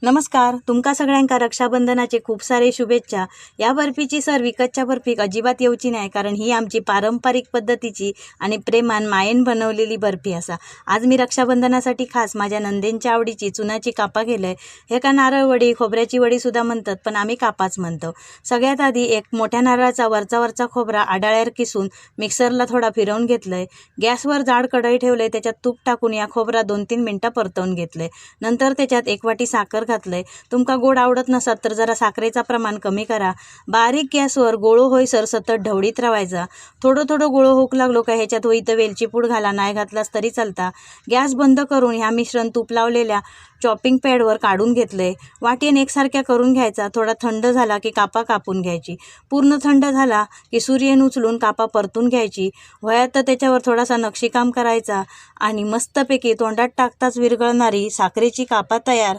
नमस्कार, तुमका सगळ्यांका रक्षाबंधनाचे खूप सारे शुभेच्छा। या बर्फीची सर विकतच्या बर्फीक अजिबात येऊची नाही, कारण ही आमची पारंपरिक पद्धतीची आणि प्रेमान मायेन बनवलेली बर्फी असा। आज मी रक्षाबंधनासाठी खास माझ्या नंदेंच्या आवडीची चुनाची कापा केलंय। हे का नारळ वडी, खोबऱ्याची वडी सुद्धा म्हणतात, पण आम्ही कापाच म्हणतो। सगळ्यात आधी एक मोठ्या नारळाचा वरचा खोबरा आडाळ्यावर किसून मिक्सरला थोडा फिरवून घेतलंय। गॅसवर जाड कढई ठेवलंय, त्याच्यात तूप टाकून या खोबरा 2-3 मिनिटं परतवून घेतलंय। नंतर त्याच्यात 1 वाटी साखर घातलंय। तुमका गोड आवडत नसत तर जरा साखरेचा प्रमाण कमी करा। बारीक गॅसवर गोळो होईसर सतत ढवळीत राहायचा। थोडं गोळो होक लागलो का ह्याच्यात होईत वेलची पूड घाला, नाही घातलास तरी चालता। गॅस बंद करून ह्या मिश्रण तूप लावलेल्या चॉपिंग पॅडवर काढून घेतलंय। वाटीने एकसारख्या करून घ्यायचा। थोडा थंड झाला की कापा कापून घ्यायची। पूर्ण थंड झाला की सुरीने उचलून कापा परतून घ्यायची। वयात तर त्याच्यावर थोडासा नक्षीकाम करायचा आणि मस्तपैकी तोंडात टाकताच विरघळणारी साखरेची कापा तयार।